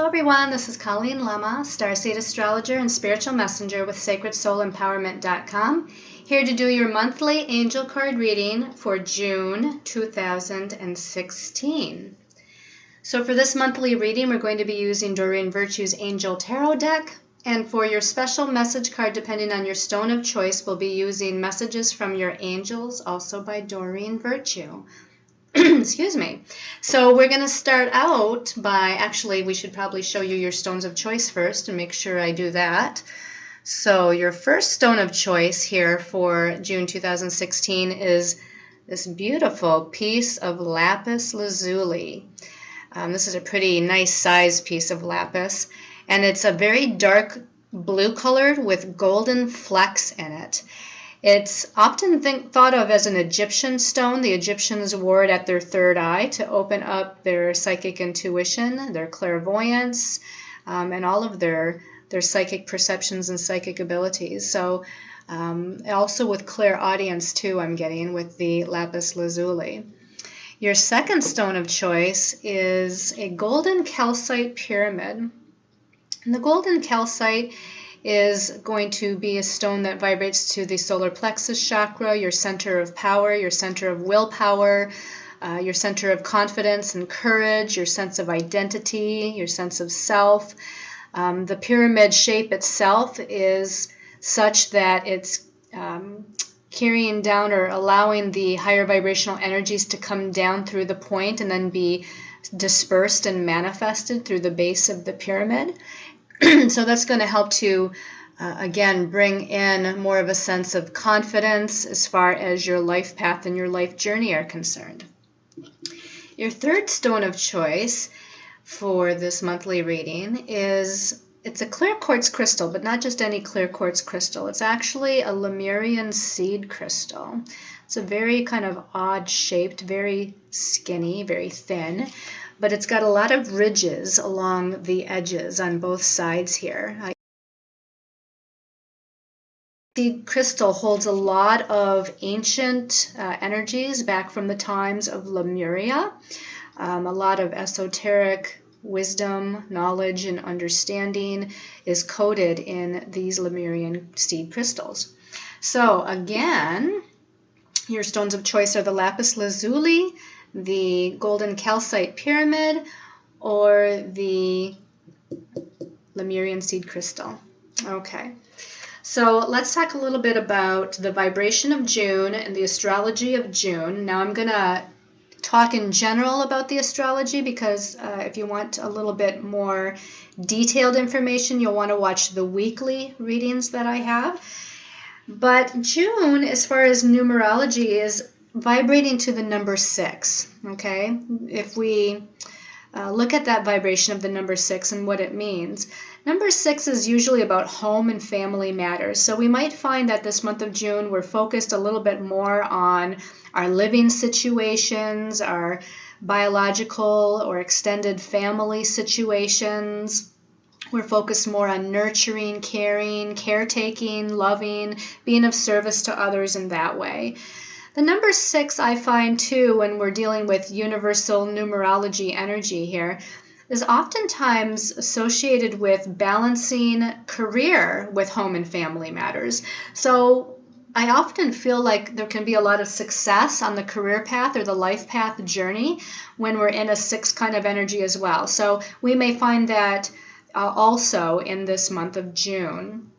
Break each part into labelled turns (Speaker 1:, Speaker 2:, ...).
Speaker 1: Hello everyone, this is Colleen Lemma, Starseed Astrologer and Spiritual Messenger with SacredSoulEmpowerment.com, here to do your monthly angel card reading for June 2016. So for this monthly reading, we're going to be using Doreen Virtue's Angel Tarot deck, and for your special message card, depending on your stone of choice, we'll be using Messages from Your Angels, also by Doreen Virtue. Excuse me. So we're going to start out by, actually, we should probably show you your stones of choice first and make sure I do that. So your first stone of choice here for June 2016 is this beautiful piece of lapis lazuli. This is a pretty nice size piece of lapis, and it's a very dark blue colored with golden flecks in it. It's often thought of as an Egyptian stone. The Egyptians wore it at their third eye to open up their psychic intuition, their clairvoyance, and all of their psychic perceptions and psychic abilities. So also with clairaudience too, I'm getting with the lapis lazuli. Your second stone of choice is a golden calcite pyramid. And the golden calcite is going to be a stone that vibrates to the solar plexus chakra, your center of power, your center of willpower, your center of confidence and courage, your sense of identity, your sense of self. The pyramid shape itself is such that it's carrying down or allowing the higher vibrational energies to come down through the point and then be dispersed and manifested through the base of the pyramid. So that's going to help to, again, bring in more of a sense of confidence as far as your life path and your life journey are concerned. Your third stone of choice for this monthly reading is, it's a clear quartz crystal, but not just any clear quartz crystal. It's actually a Lemurian seed crystal. It's a very kind of odd shaped, very skinny, very thin, but it's got a lot of ridges along the edges on both sides here. The crystal holds a lot of ancient energies back from the times of Lemuria, a lot of esoteric wisdom, knowledge, and understanding is coded in these Lemurian seed crystals. So again, your stones of choice are the lapis lazuli, the golden calcite pyramid, or the Lemurian seed crystal. Okay, so let's talk a little bit about the vibration of June and the astrology of June. Now I'm going to talk in general about the astrology because if you want a little bit more detailed information, you'll want to watch the weekly readings that I have. But June, as far as numerology, is vibrating to the number 6, okay? If we look at that vibration of the number 6 and what it means, number 6 is usually about home and family matters. So we might find that this month of June we're focused a little bit more on our living situations, our biological or extended family situations. We're focused more on nurturing, caring, caretaking, loving, being of service to others in that way. The number 6, I find too, when we're dealing with universal numerology energy here, is oftentimes associated with balancing career with home and family matters. So I often feel like there can be a lot of success on the career path or the life path journey when we're in a 6 kind of energy as well. So we may find that also in this month of June.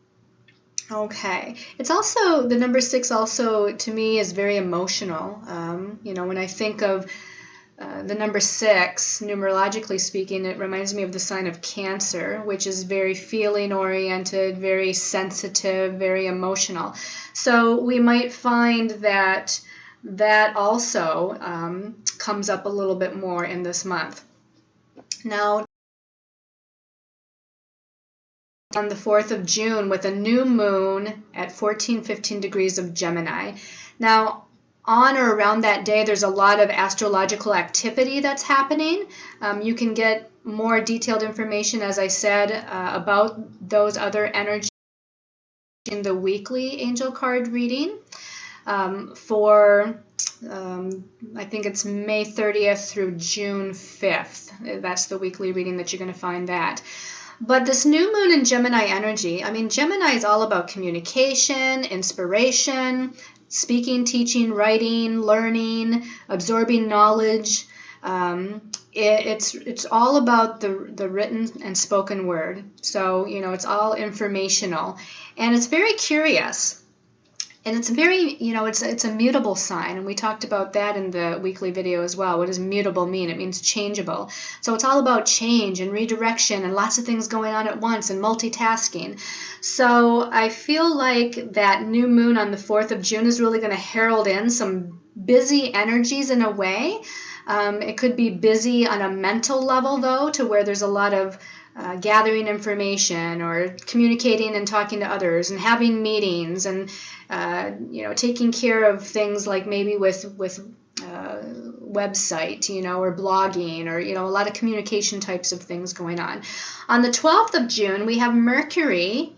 Speaker 1: Okay, it's also, the number 6 also to me is very emotional. When I think of the number 6, numerologically speaking, it reminds me of the sign of Cancer, which is very feeling oriented, very sensitive, very emotional. So we might find that that also comes up a little bit more in this month. Now, on the 4th of June with a new moon at 14-15 degrees of Gemini. Now, on or around that day, there's a lot of astrological activity that's happening. You can get more detailed information, as I said, about those other energies in the weekly angel card reading. For I think it's May 30th through June 5th. That's the weekly reading that you're going to find that. But this new moon in Gemini energy, I mean, Gemini is all about communication, inspiration, speaking, teaching, writing, learning, absorbing knowledge. It's all about the written and spoken word. So, it's all informational. And it's very curious. And it's very, it's a mutable sign, and we talked about that in the weekly video as well. What does mutable mean? It means changeable. So it's all about change and redirection and lots of things going on at once and multitasking. So I feel like that new moon on the 4th of June is really going to herald in some busy energies in a way. It could be busy on a mental level, though, to where there's a lot of gathering information or communicating and talking to others and having meetings and taking care of things like maybe with website, or blogging, or a lot of communication types of things going on. On the 12th of June, we have Mercury,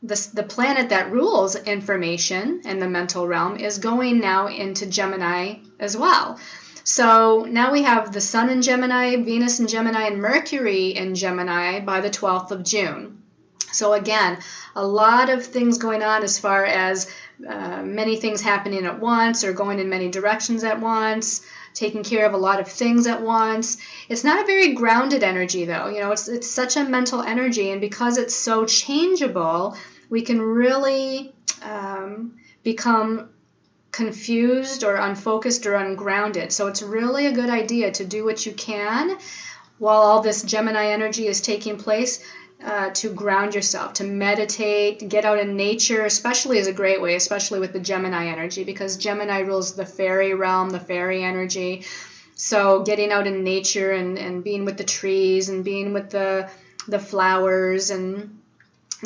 Speaker 1: the planet that rules information and the mental realm, is going now into Gemini as well. So now we have the Sun in Gemini, Venus in Gemini, and Mercury in Gemini by the 12th of June. So again, a lot of things going on as far as many things happening at once or going in many directions at once, taking care of a lot of things at once. It's not a very grounded energy, though. It's such a mental energy, and because it's so changeable, we can really become confused or unfocused or ungrounded. So it's really a good idea to do what you can while all this Gemini energy is taking place, to ground yourself, to meditate, get out in nature, especially is a great way, especially with the Gemini energy, because Gemini rules the fairy realm, the fairy energy. So getting out in nature and being with the trees and being with the flowers and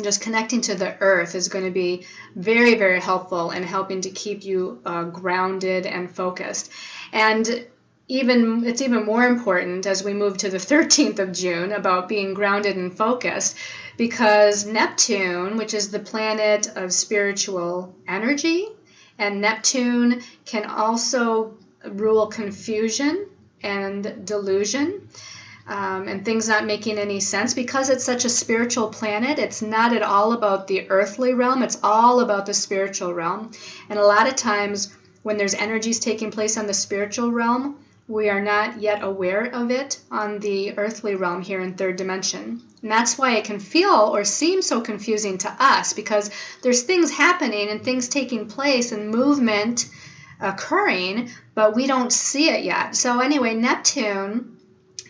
Speaker 1: just connecting to the earth is going to be very, very helpful in helping to keep you grounded and focused. And it's even more important as we move to the 13th of June about being grounded and focused, because Neptune, which is the planet of spiritual energy, and Neptune can also rule confusion and delusion. And things not making any sense. Because it's such a spiritual planet, it's not at all about the earthly realm, it's all about the spiritual realm. And a lot of times when there's energies taking place on the spiritual realm, we are not yet aware of it on the earthly realm here in third dimension. And that's why it can feel or seem so confusing to us, because there's things happening and things taking place and movement occurring, but we don't see it yet. So anyway, Neptune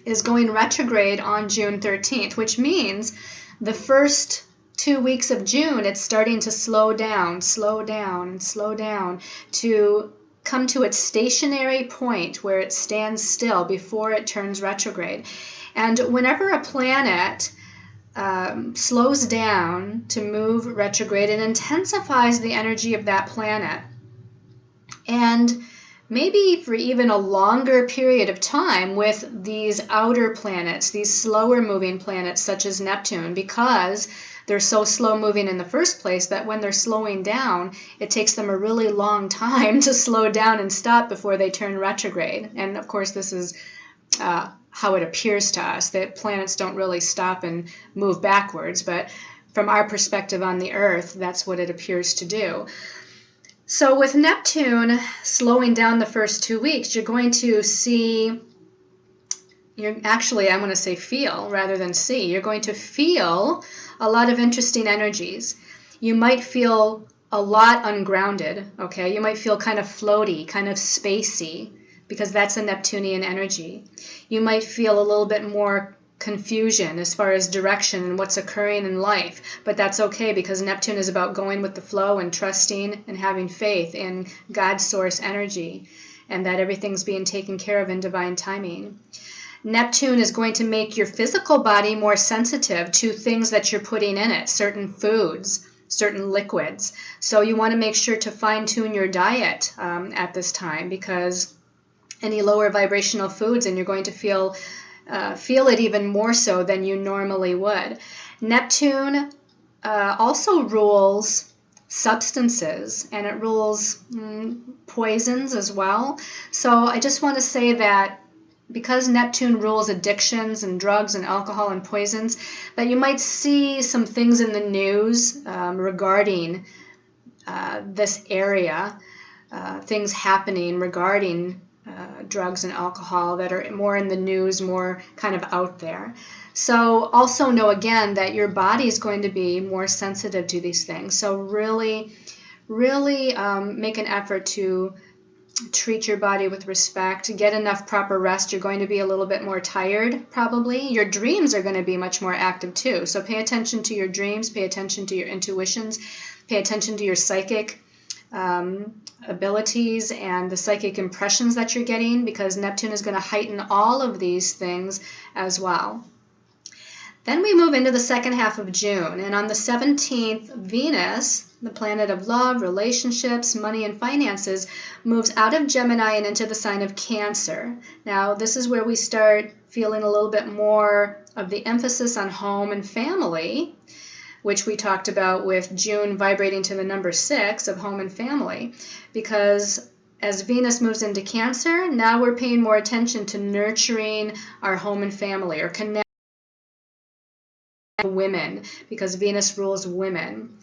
Speaker 1: is going retrograde on June 13th, which means the first 2 weeks of June, it's starting to slow down to come to its stationary point where it stands still before it turns retrograde. And whenever a planet slows down to move retrograde, it intensifies the energy of that planet. And maybe for even a longer period of time with these outer planets, these slower moving planets such as Neptune, because they're so slow moving in the first place that when they're slowing down, it takes them a really long time to slow down and stop before they turn retrograde. And of course, this is how it appears to us, that planets don't really stop and move backwards, but from our perspective on the Earth, that's what it appears to do. So with Neptune slowing down the first 2 weeks, you're going to see, I'm going to say feel rather than see. You're going to feel a lot of interesting energies. You might feel a lot ungrounded, okay? You might feel kind of floaty, kind of spacey, because that's a Neptunian energy. You might feel a little bit more confusion as far as direction and what's occurring in life, but that's okay, because Neptune is about going with the flow and trusting and having faith in God's source energy and that everything's being taken care of in divine timing. Neptune is going to make your physical body more sensitive to things that you're putting in it, certain foods, certain liquids. So you want to make sure to fine-tune your diet at this time, because any lower vibrational foods, and you're going to feel it even more so than you normally would. Neptune also rules substances, and it rules poisons as well. So I just want to say that because Neptune rules addictions and drugs and alcohol and poisons, that you might see some things in the news regarding this area, things happening regarding drugs and alcohol that are more in the news, more kind of out there. So also know again that your body is going to be more sensitive to these things. So really make an effort to treat your body with respect, get enough proper rest. You're going to be a little bit more tired probably. Your dreams are going to be much more active too. So pay attention to your dreams, pay attention to your intuitions, pay attention to your psychic abilities and the psychic impressions that you're getting, because Neptune is going to heighten all of these things as well. Then we move into the second half of June, and on the 17th, Venus, the planet of love, relationships, money, and finances, moves out of Gemini and into the sign of Cancer. Now, this is where we start feeling a little bit more of the emphasis on home and family, which we talked about with June vibrating to the number 6 of home and family, because as Venus moves into Cancer, now we're paying more attention to nurturing our home and family, or connecting women, because Venus rules women.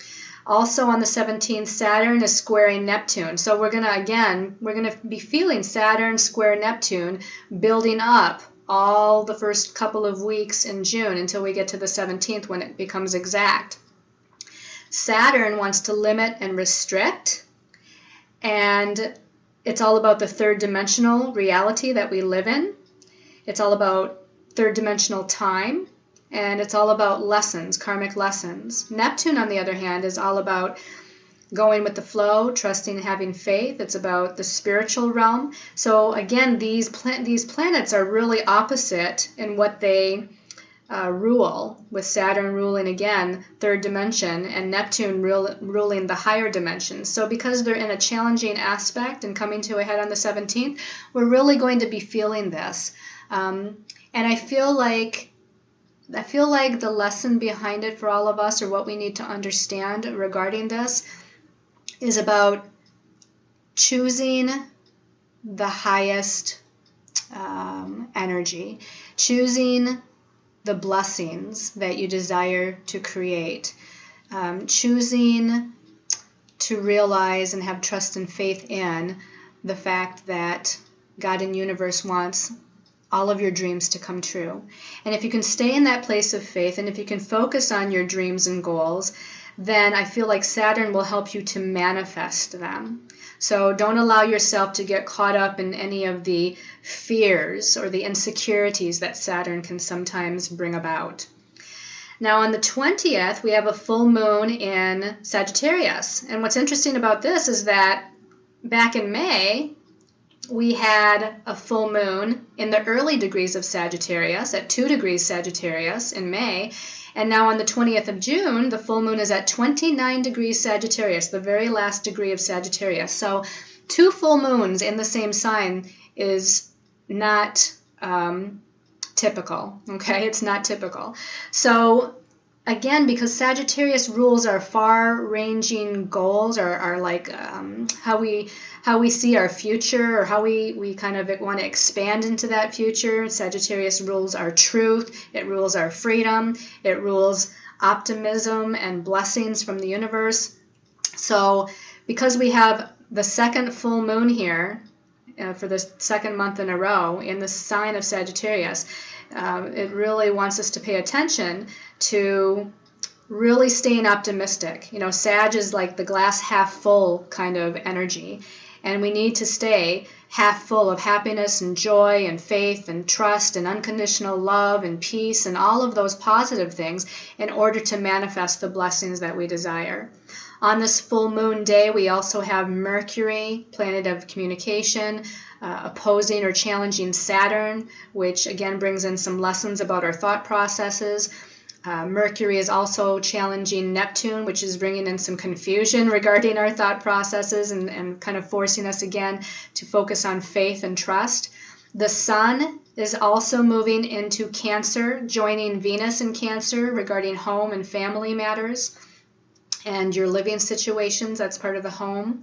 Speaker 1: Also on the 17th, Saturn is squaring Neptune. So we're going to be feeling Saturn square Neptune building up all the first couple of weeks in June until we get to the 17th when it becomes exact. Saturn wants to limit and restrict, and it's all about the third dimensional reality that we live in. It's all about third dimensional time, and it's all about lessons, karmic lessons. Neptune, on the other hand, is all about going with the flow, trusting and having faith. It's about the spiritual realm. So again, these planets are really opposite in what they rule, with Saturn ruling again third dimension and Neptune ruling the higher dimensions. So because they're in a challenging aspect and coming to a head on the 17th, we're really going to be feeling this. And I feel like the lesson behind it for all of us, or what we need to understand regarding this, is about choosing the highest energy, choosing the blessings that you desire to create, choosing to realize and have trust and faith in the fact that God and universe wants all of your dreams to come true. And if you can stay in that place of faith, and if you can focus on your dreams and goals, then I feel like Saturn will help you to manifest them. So don't allow yourself to get caught up in any of the fears or the insecurities that Saturn can sometimes bring about. Now on the 20th, we have a full moon in Sagittarius. And what's interesting about this is that back in May, we had a full moon in the early degrees of Sagittarius, at 2 degrees Sagittarius in May. And now on the 20th of June, the full moon is at 29 degrees Sagittarius, the very last degree of Sagittarius. So 2 full moons in the same sign is not typical, okay? It's not typical. So again, because Sagittarius rules our far-ranging goals, or like how we see our future, or how we kind of want to expand into that future. Sagittarius rules our truth, it rules our freedom, it rules optimism and blessings from the universe. So because we have the second full moon here for the second month in a row in the sign of Sagittarius, it really wants us to pay attention to really staying optimistic. You know, Sag is like the glass half full kind of energy. And we need to stay half full of happiness and joy and faith and trust and unconditional love and peace and all of those positive things in order to manifest the blessings that we desire. On this full moon day, we also have Mercury, planet of communication, opposing or challenging Saturn, which again brings in some lessons about our thought processes. Mercury is also challenging Neptune, which is bringing in some confusion regarding our thought processes and kind of forcing us again to focus on faith and trust. The Sun is also moving into Cancer, joining Venus in Cancer regarding home and family matters. and your living situations. That's part of the home.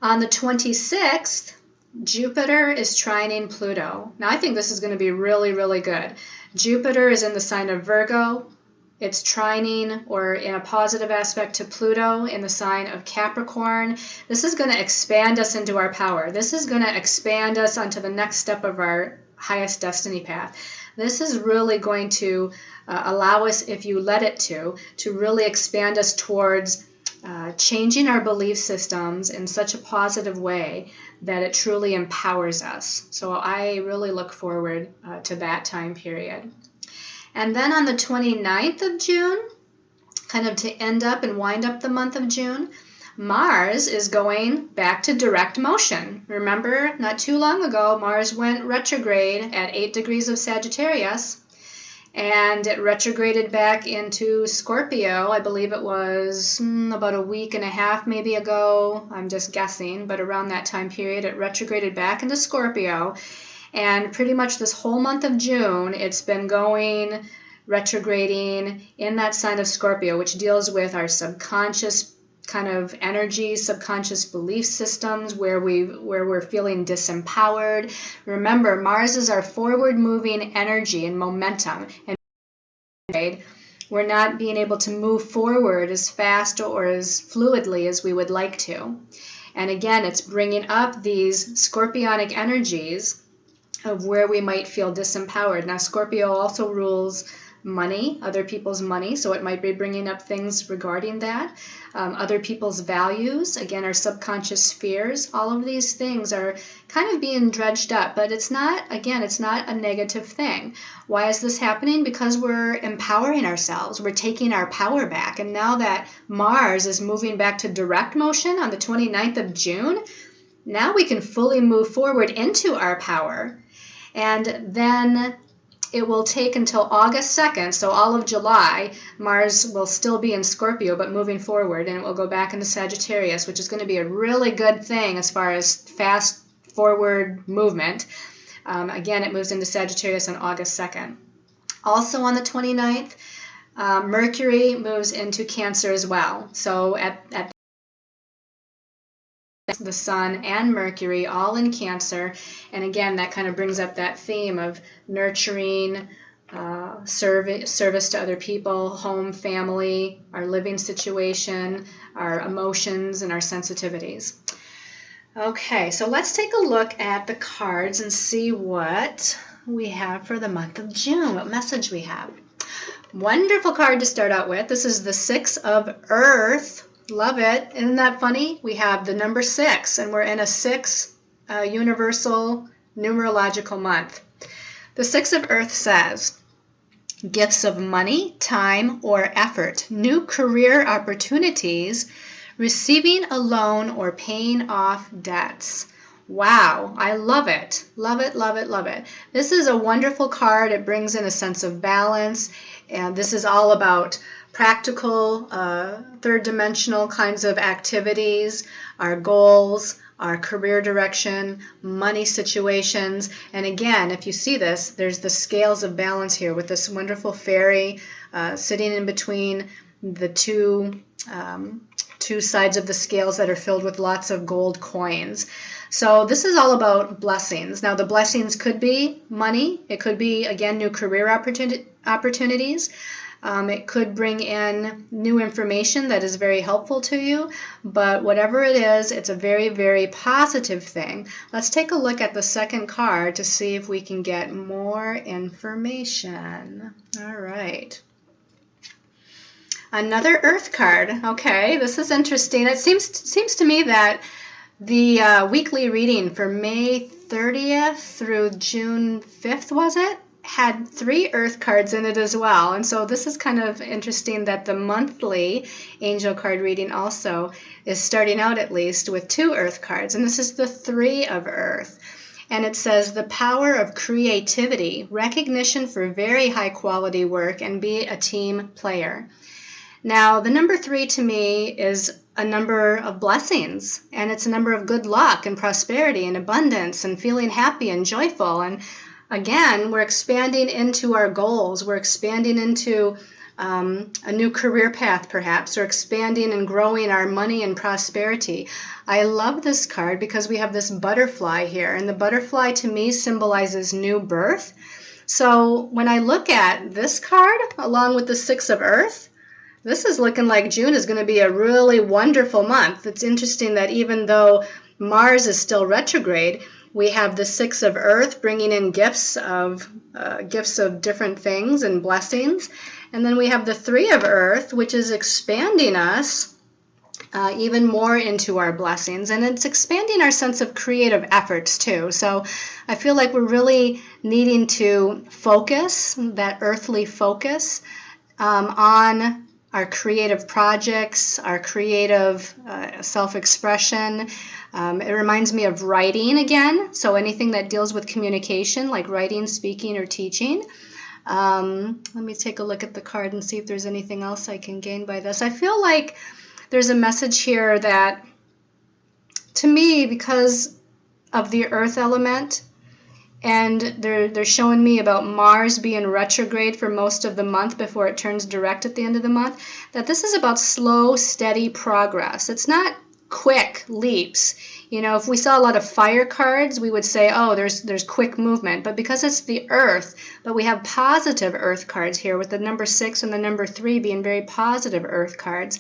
Speaker 1: On the 26th, Jupiter is trining Pluto. Now, I think this is going to be really, really good. Jupiter is in the sign of Virgo. It's trining or in a positive aspect to Pluto in the sign of Capricorn. This is going to expand us into our power. This is going to expand us onto the next step of our highest destiny path. This is really going to allow us, if you let it to really expand us towards changing our belief systems in such a positive way that it truly empowers us. So I really look forward to that time period. And then on the 29th of June, kind of to end up and wind up the month of June, Mars is going back to direct motion. Remember, not too long ago, Mars went retrograde at 8 degrees of Sagittarius, and it retrograded back into Scorpio. I believe it was about a week and a half maybe ago. I'm just guessing, but around that time period, it retrograded back into Scorpio. And pretty much this whole month of June, it's been going retrograding in that sign of Scorpio, which deals with our subconscious kind of energy, subconscious belief systems, where we're feeling disempowered. Remember, Mars is our forward moving energy and momentum, and we're not being able to move forward as fast or as fluidly as we would like to. And again, it's bringing up these scorpionic energies of where we might feel disempowered. Now, Scorpio also rules money, other people's money, so it might be bringing up things regarding that. Other people's values, again, our subconscious fears. All of these things are kind of being dredged up, but it's not a negative thing. Why is this happening? Because we're empowering ourselves. We're taking our power back. And now that Mars is moving back to direct motion on the 29th of June, now we can fully move forward into our power. And then it will take until August 2nd, so all of July, Mars will still be in Scorpio, but moving forward, and it will go back into Sagittarius, which is going to be a really good thing as far as fast forward movement. Again, it moves into Sagittarius on August 2nd. Also on the 29th, Mercury moves into Cancer as well. So at the Sun and Mercury all in Cancer, and again that kind of brings up that theme of nurturing, service to other people, home, family, our living situation, our emotions, and our sensitivities. Okay, so let's take a look at the cards and see what we have for the month of June, what message we have. Wonderful card to start out with. This is the Six of Earth. Love it. Isn't that funny? We have the number 6, and we're in a 6 universal numerological month. The Six of Earth says, gifts of money, time, or effort, new career opportunities, receiving a loan, or paying off debts. Wow, I love it. Love it, love it, love it. This is a wonderful card. It brings in a sense of balance, and this is all about practical, third-dimensional kinds of activities, our goals, our career direction, money situations. And again, if you see this, there's the scales of balance here with this wonderful fairy sitting in between the two sides of the scales that are filled with lots of gold coins. So this is all about blessings. Now, the blessings could be money. It could be, again, new career opportunities. It could bring in new information that is very helpful to you, but whatever it is, it's a very, very positive thing. Let's take a look at the second card to see if we can get more information. All right. Another Earth card. Okay, this is interesting. It seems to me that the weekly reading for May 30th through June 5th, was it? Had 3 Earth cards in it as well. And so this is kind of interesting that the monthly angel card reading also is starting out, at least, with 2 Earth cards. And this is the 3 of Earth. And it says the power of creativity, recognition for very high quality work, and be a team player. Now, the number 3 to me is a number of blessings, and it's a number of good luck and prosperity and abundance and feeling happy and joyful. And again, we're expanding into our goals. We're expanding into a new career path perhaps, or expanding and growing our money and prosperity. I love this card because we have this butterfly here, and the butterfly to me symbolizes new birth. So when I look at this card along with the Six of Earth, this is looking like June is going to be a really wonderful month. It's interesting that even though Mars is still retrograde, we have the Six of Earth bringing in gifts of different things and blessings. And then we have the Three of Earth, which is expanding us even more into our blessings. And it's expanding our sense of creative efforts too. So I feel like we're really needing to focus, that earthly focus, on our creative projects, our creative self-expression. It reminds me of writing again, so anything that deals with communication, like writing, speaking, or teaching. Let me take a look at the card and see if there's anything else I can gain by this. I feel like there's a message here that, to me, because of the earth element, and they're showing me about Mars being retrograde for most of the month before it turns direct at the end of the month, that this is about slow, steady progress. It's not quick leaps. You know, if we saw a lot of fire cards, we would say, oh, there's quick movement. But because it's the earth, but we have positive earth cards here with the number 6 and the number 3 being very positive earth cards.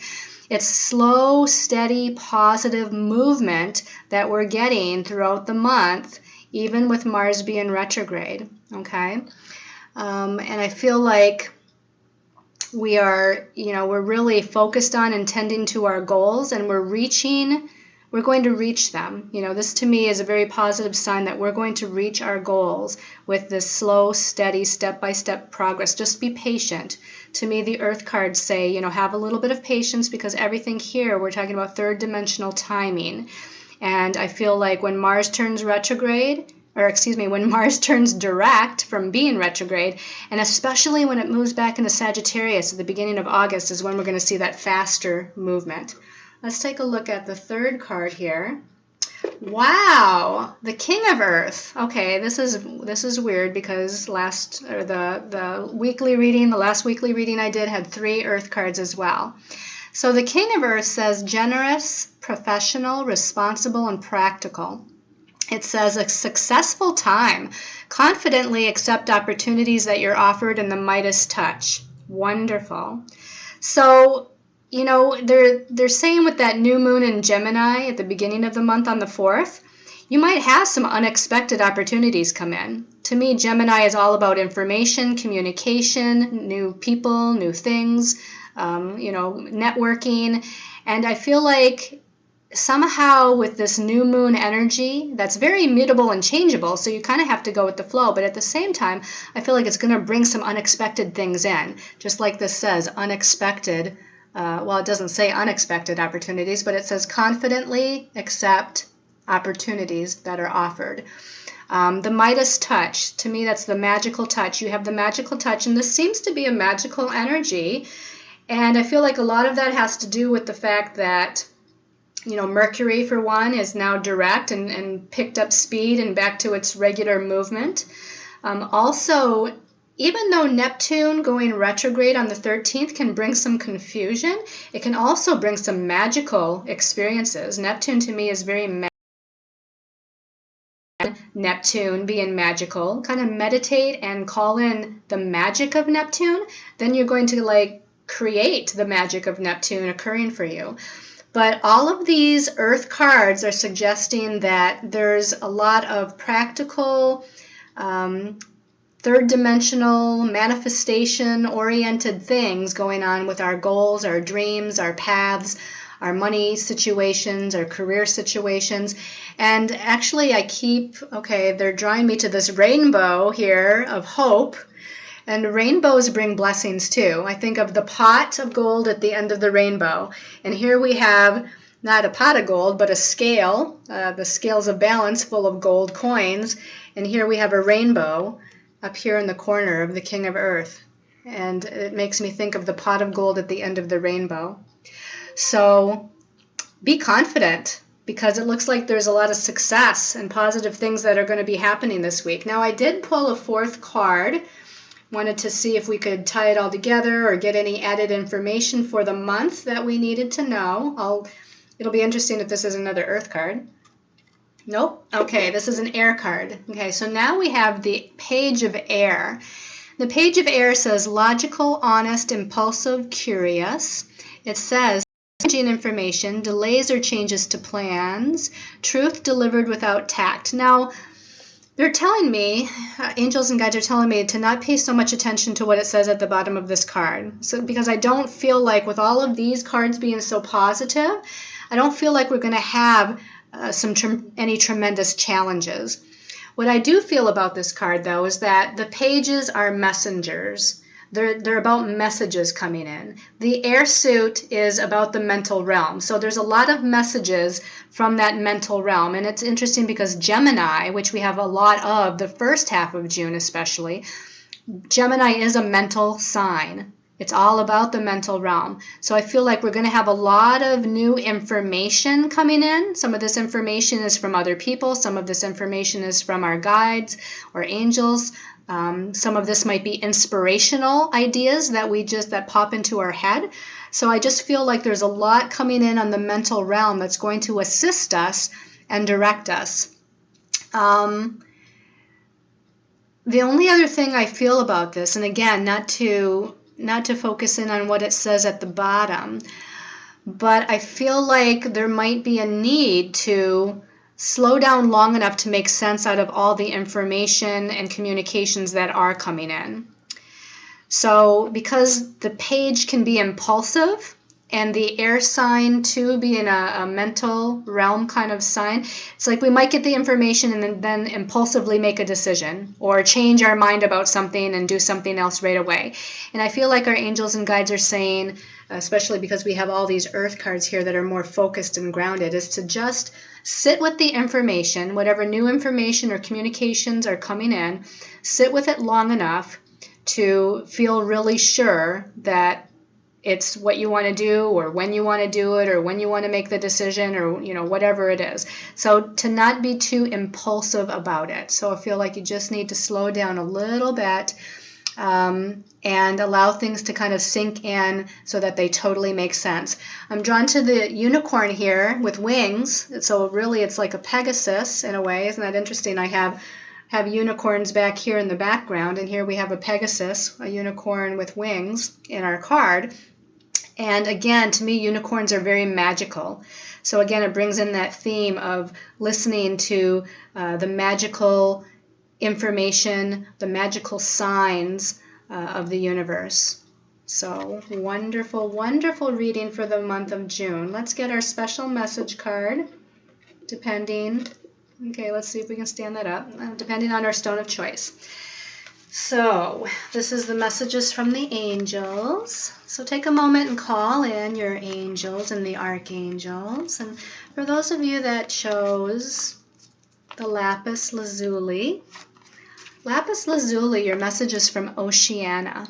Speaker 1: It's slow, steady, positive movement that we're getting throughout the month, even with Mars being retrograde, okay? And I feel like we are, we're really focused on and tending to our goals, and we're going to reach them. This to me is a very positive sign that we're going to reach our goals with this slow, steady, step-by-step progress. Just be patient. To me, the earth cards say, have a little bit of patience, because everything here, we're talking about third dimensional timing. And I feel like when Mars turns retrograde, when Mars turns direct from being retrograde, and especially when it moves back into Sagittarius at the beginning of August, is when we're going to see that faster movement. Let's take a look at the third card here. Wow, the King of Earth. Okay, this is weird because the last weekly reading I did had 3 Earth cards as well. So the King of Earth says generous, professional, responsible, and practical. It says a successful time. Confidently accept opportunities that you're offered in the Midas touch. Wonderful. So, they're saying with that new moon in Gemini at the beginning of the month on the 4th, you might have some unexpected opportunities come in. To me, Gemini is all about information, communication, new people, new things, networking. And I feel like somehow with this new moon energy, that's very mutable and changeable, so you kind of have to go with the flow. But at the same time, I feel like it's going to bring some unexpected things in. Just like this says, unexpected. Well, it doesn't say unexpected opportunities, but it says confidently accept opportunities that are offered. The Midas touch, to me, that's the magical touch. You have the magical touch, and this seems to be a magical energy. And I feel like a lot of that has to do with the fact that, Mercury, for one, is now direct and picked up speed and back to its regular movement. Also, even though Neptune going retrograde on the 13th can bring some confusion, it can also bring some magical experiences. Neptune, to me, is very magical. Neptune being magical, kind of meditate and call in the magic of Neptune, then you're going to create the magic of Neptune occurring for you. But all of these earth cards are suggesting that there's a lot of practical, third-dimensional, manifestation-oriented things going on with our goals, our dreams, our paths, our money situations, our career situations. And actually they're drawing me to this rainbow here of hope. And rainbows bring blessings too. I think of the pot of gold at the end of the rainbow. And here we have not a pot of gold, but a scale, the scales of balance full of gold coins. And here we have a rainbow up here in the corner of the King of Earth. And it makes me think of the pot of gold at the end of the rainbow. So be confident, because it looks like there's a lot of success and positive things that are going to be happening this week. Now, I did pull a 4th card, wanted to see if we could tie it all together or get any added information for the month that we needed to know. It'll be interesting if this is another Earth card. Nope. Okay, this is an air card. Okay, so now we have the Page of Air. The Page of Air says logical, honest, impulsive, curious. It says changing information, delays or changes to plans, truth delivered without tact. Now, they're telling me, angels and guides are telling me to not pay so much attention to what it says at the bottom of this card. So, because I don't feel like with all of these cards being so positive, I don't feel like we're going to have any tremendous challenges. What I do feel about this card, though, is that the pages are messengers. They're about messages coming in. The air suit is about the mental realm. So there's a lot of messages from that mental realm. And it's interesting because Gemini, which we have a lot of the first half of June especially, Gemini is a mental sign. It's all about the mental realm. So I feel like we're going to have a lot of new information coming in. Some of this information is from other people. Some of this information is from our guides or angels. Some of this might be inspirational ideas that pop into our head. So I just feel like there's a lot coming in on the mental realm that's going to assist us and direct us. The only other thing I feel about this, and again, not to focus in on what it says at the bottom, but I feel like there might be a need to slow down long enough to make sense out of all the information and communications that are coming in. So because the page can be impulsive, and the air sign too being a mental realm kind of sign, it's like we might get the information and then impulsively make a decision or change our mind about something and do something else right away. And I feel like our angels and guides are saying, especially because we have all these earth cards here that are more focused and grounded, is to just sit with the information, whatever new information or communications are coming in, sit with it long enough to feel really sure that it's what you want to do or when you want to do it or when you want to make the decision or whatever it is. So to not be too impulsive about it. So I feel like you just need to slow down a little bit and allow things to kind of sink in so that they totally make sense. I'm drawn to the unicorn here with wings. So really it's like a Pegasus in a way. Isn't that interesting? I have unicorns back here in the background, and here we have a Pegasus, a unicorn with wings in our card. And again, to me, unicorns are very magical. So again, it brings in that theme of listening to the magical information, the magical signs of the universe. So wonderful, wonderful reading for the month of June. Let's get our special message card, depending. Okay, let's see if we can stand that up, depending on our stone of choice. So this is the messages from the angels. So take a moment and call in your angels and the archangels. And for those of you that chose the lapis lazuli, your message is from Oceana.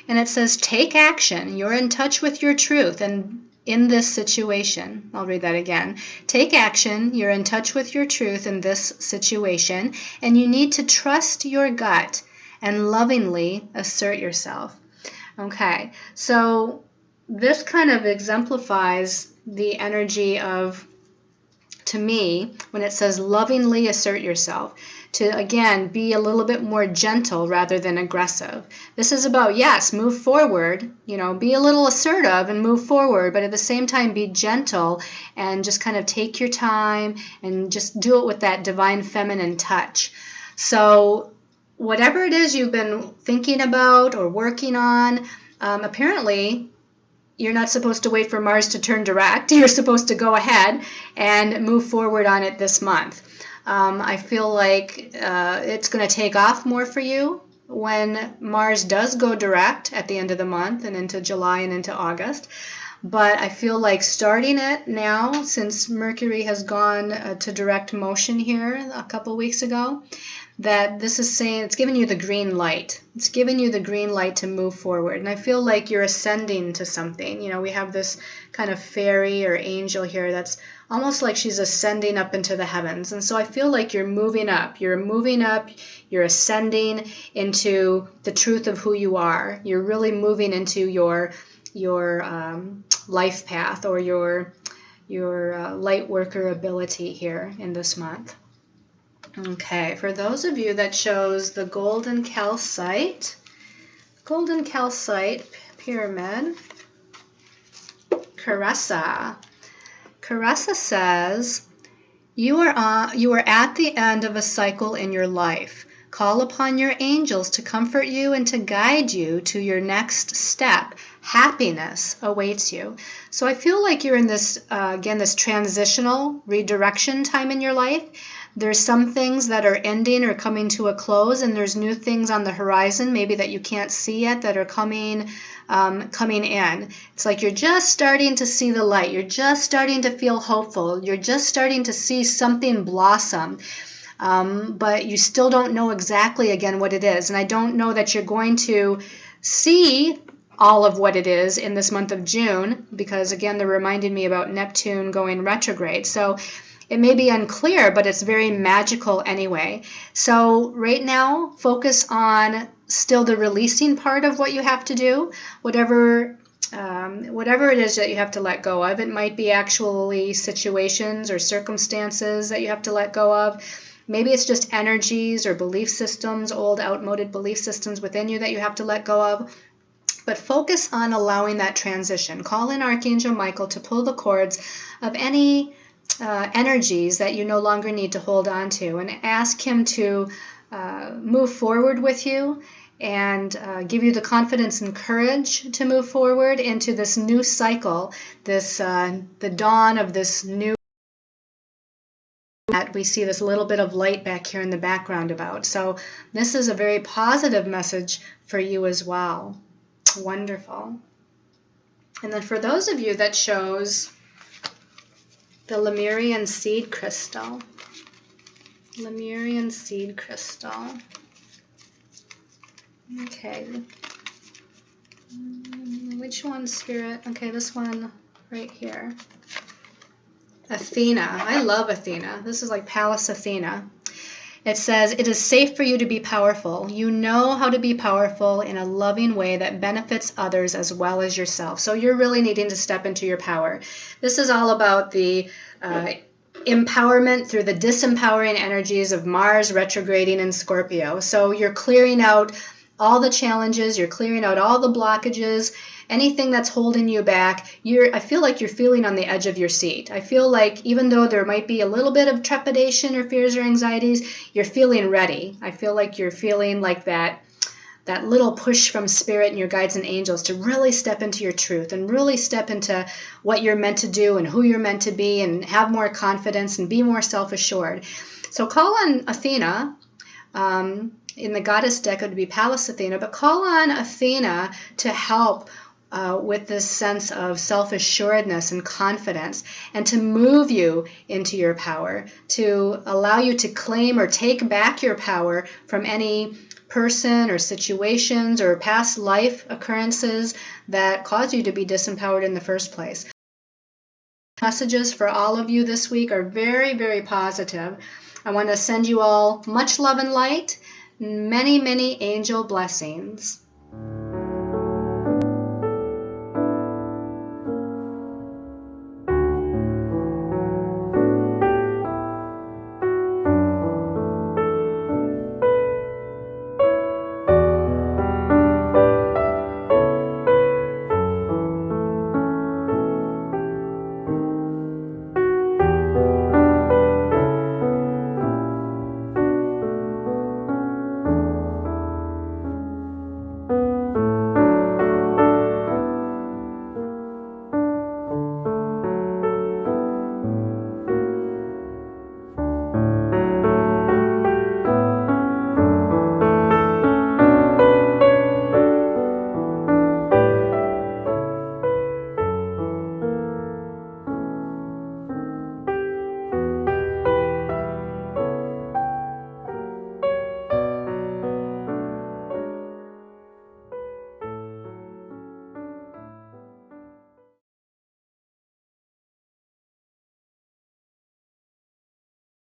Speaker 1: And it says, take action. You're in touch with your truth. And in this situation, I'll read that again. Take action. You're in touch with your truth in this situation. And you need to trust your gut and lovingly assert yourself. Okay, so this kind of exemplifies the energy of, to me, when it says lovingly assert yourself, to again be a little bit more gentle rather than aggressive. This is about, yes, move forward, be a little assertive and move forward, but at the same time be gentle and just kind of take your time and just do it with that divine feminine touch. So whatever it is you've been thinking about or working on, apparently you're not supposed to wait for Mars to turn direct. You're supposed to go ahead and move forward on it this month. I feel like it's going to take off more for you when Mars does go direct at the end of the month and into July and into August. But I feel like starting it now, since Mercury has gone to direct motion here a couple weeks ago, that this is saying it's giving you the green light. It's giving you the green light to move forward. And I feel like you're ascending to something. You know, we have this kind of fairy or angel here that's almost like she's ascending up into the heavens. And so I feel like you're moving up. You're moving up. You're ascending into the truth of who you are. You're really moving into your life path or your light worker ability here in this month. Okay, for those of you that chose the golden calcite pyramid, Caressa says, you are at the end of a cycle in your life. Call upon your angels to comfort you and to guide you to your next step. Happiness awaits you. So I feel like you're in this, again, this transitional redirection time in your life. There's some things that are ending or coming to a close, and there's new things on the horizon, maybe that you can't see yet, that are coming in. It's like you're just starting to see the light. You're just starting to feel hopeful. You're just starting to see something blossom. But you still don't know exactly, again, what it is. And I don't know that you're going to see all of what it is in this month of June, because, again, they're reminding me about Neptune going retrograde. So it may be unclear, but it's very magical anyway. So right now, focus on still the releasing part of what you have to do, whatever it is that you have to let go of. It might be actually situations or circumstances that you have to let go of. Maybe it's just energies or belief systems, old outmoded belief systems within you that you have to let go of. But focus on allowing that transition. Call in Archangel Michael to pull the cords of any energies that you no longer need to hold on to, and ask him to move forward with you and give you the confidence and courage to move forward into this new cycle, the dawn of this new that we see this little bit of light back here in the background about. So this is a very positive message for you as well. Wonderful. And then for those of you that chose the Lemurian seed crystal. Lemurian seed crystal. Okay. Which one, Spirit? Okay, this one right here. Athena. I love Athena. This is like Pallas Athena. It says, it is safe for you to be powerful. You know how to be powerful in a loving way that benefits others as well as yourself. So you're really needing to step into your power. This is all about the empowerment through the disempowering energies of Mars retrograding in Scorpio. So you're clearing out all the challenges, you're clearing out all the blockages, anything that's holding you back. I feel like you're feeling on the edge of your seat. I feel like even though there might be a little bit of trepidation or fears or anxieties, you're feeling ready. I feel like you're feeling like that little push from Spirit and your guides and angels to really step into your truth and really step into what you're meant to do and who you're meant to be and have more confidence and be more self-assured. So call on Athena. In the goddess deck, it would be Pallas Athena, but call on Athena to help with this sense of self-assuredness and confidence, and to move you into your power, to allow you to claim or take back your power from any person or situations or past life occurrences that caused you to be disempowered in the first place. Messages for all of you this week are very, very positive. I want to send you all much love and light, many, many angel blessings.